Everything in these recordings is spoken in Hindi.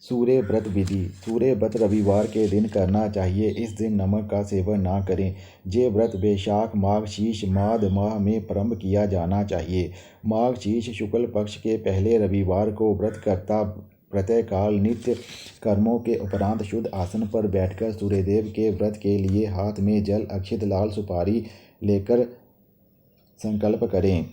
सूर्य व्रत विधि। सूर्य व्रत रविवार के दिन करना चाहिए। इस दिन नमक का सेवन ना करें। ये व्रत वैशाख माघ शीष माघ माह में प्रारंभ किया जाना चाहिए। माघ शीष शुक्ल पक्ष के पहले रविवार को व्रतकर्ता प्रातःकाल नित्य कर्मों के उपरांत शुद्ध आसन पर बैठकर सूर्यदेव के व्रत के लिए हाथ में जल अक्षत लाल सुपारी लेकर संकल्प करें।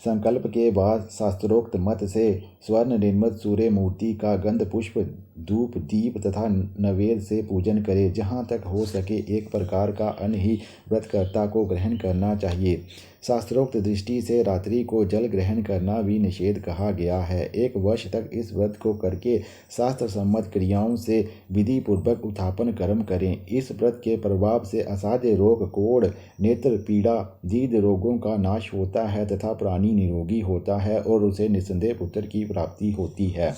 संकल्प के बाद शास्त्रोक्त मत से स्वर्ण निर्मित सूर्य मूर्ति का गंध पुष्प धूप दीप तथा नैवेद्य से पूजन करें। जहाँ तक हो सके एक प्रकार का अन्न ही व्रतकर्ता को ग्रहण करना चाहिए। शास्त्रोक्त दृष्टि से रात्रि को जल ग्रहण करना भी निषेध कहा गया है। 1 वर्ष तक इस व्रत को करके शास्त्र सम्मत क्रियाओं से विधि पूर्वक उत्थापन कर्म करें। इस व्रत के प्रभाव से असाध्य रोग कोढ़ नेत्र पीड़ा दीर्घ रोगों का नाश होता है तथा प्राणी निरोगी होता है और उसे निस्संदेह पुत्र की प्राप्ति होती है।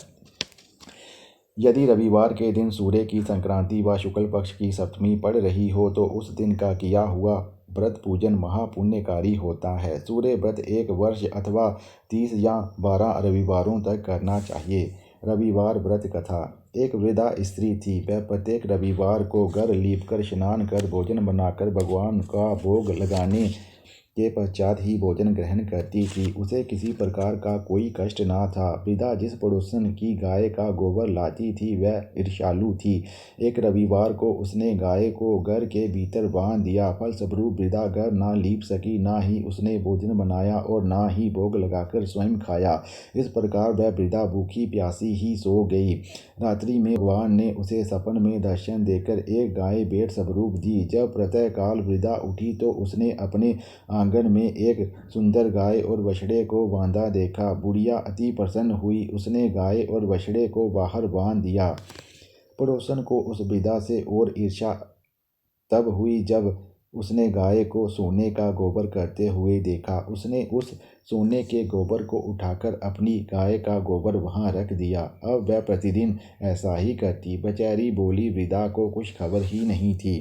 यदि रविवार के दिन सूर्य की संक्रांति व शुक्ल पक्ष की सप्तमी पड़ रही हो तो उस दिन का किया हुआ व्रत पूजन महापुण्यकारी होता है। सूर्य व्रत 1 वर्ष अथवा 30 या 12 रविवारों तक करना चाहिए। रविवार व्रत कथा। एक वृद्धा स्त्री थी। वह प्रत्येक रविवार को घर लीपकर स्नान कर भोजन बनाकर भगवान का भोग लगाने के पश्चात ही भोजन ग्रहण करती थी। उसे किसी प्रकार का कोई कष्ट ना था। वृद्धा जिस पड़ोसन की गाय का गोबर लाती थी वह ईर्ष्यालु थी। एक रविवार को उसने गाय को घर के भीतर बांध दिया। फलस्वरूप वृद्धा घर ना लीप सकी, ना ही उसने भोजन बनाया और ना ही भोग लगाकर स्वयं खाया। इस प्रकार वह वृद्धा भूखी प्यासी ही सो गई। रात्रि में भगवान ने उसे सपन में दर्शन देकर एक गाय भेंट स्वरूप दी। जब प्रातःकाल वृद्धा उठी तो उसने अपने आंगन में एक सुंदर गाय और बछड़े को बांधा देखा। बुढ़िया अति प्रसन्न हुई। उसने गाय और बछड़े को बाहर बांध दिया। पड़ोसन को उस वृद्धा से और ईर्ष्या तब हुई जब उसने गाय को सोने का गोबर करते हुए देखा। उसने उस सोने के गोबर को उठाकर अपनी गाय का गोबर वहां रख दिया। अब वह प्रतिदिन ऐसा ही करती। बेचारी बोली वृद्धा को कुछ खबर ही नहीं थी।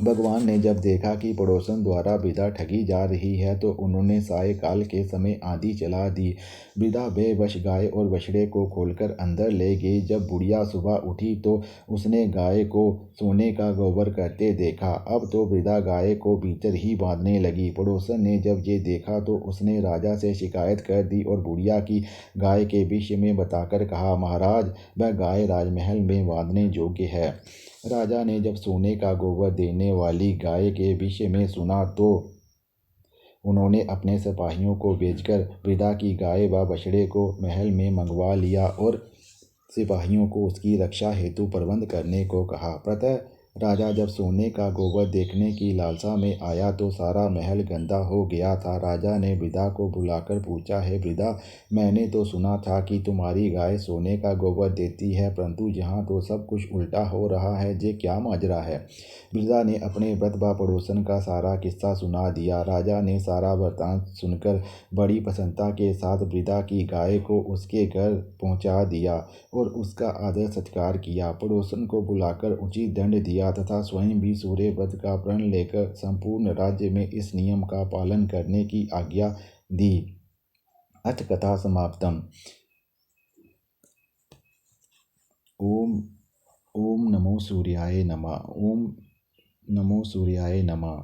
भगवान ने जब देखा कि पड़ोसन द्वारा वृद्धा ठगी जा रही है तो उन्होंने सायंकाल के समय आंधी चला दी। वृद्धा बेवश गाय और बछड़े को खोलकर अंदर ले गई। जब बुढ़िया सुबह उठी तो उसने गाय को सोने का गोबर करते देखा। अब तो वृद्धा गाय को भीतर ही बांधने लगी। पड़ोसन ने जब ये देखा तो उसने राजा से शिकायत कर दी और बुढ़िया की गाय के विषय में बताकर कहा, महाराज वह गाय राजमहल में बांधने योग्य है। राजा ने जब सोने का गोबर देने वाली गाय के विषय में सुना तो उन्होंने अपने सिपाहियों को भेजकर वृद्धा की गाय व बछड़े को महल में मंगवा लिया और सिपाहियों को उसकी रक्षा हेतु प्रबंध करने को कहा। प्रातः राजा जब सोने का गोबर देखने की लालसा में आया तो सारा महल गंदा हो गया था। राजा ने वृद्धा को बुलाकर पूछा, है वृद्धा, मैंने तो सुना था कि तुम्हारी गाय सोने का गोबर देती है, परंतु यहाँ तो सब कुछ उल्टा हो रहा है। ये क्या माजरा है? वृद्धा ने अपने व्रत व पड़ोसन का सारा किस्सा सुना दिया। राजा ने सारा वृत्तांत सुनकर बड़ी प्रसन्नता के साथ वृद्धा की गाय को उसके घर पहुँचा दिया और उसका आदर सत्कार किया। पड़ोसन को बुलाकर उचित दंड दिया तथा स्वयं भी सूर्य व्रत का प्रण लेकर संपूर्ण राज्य में इस नियम का पालन करने की आज्ञा दी। अथ कथा समाप्तम। ओम नमो सूर्याय नमः। ओम नमो सूर्याय नमः।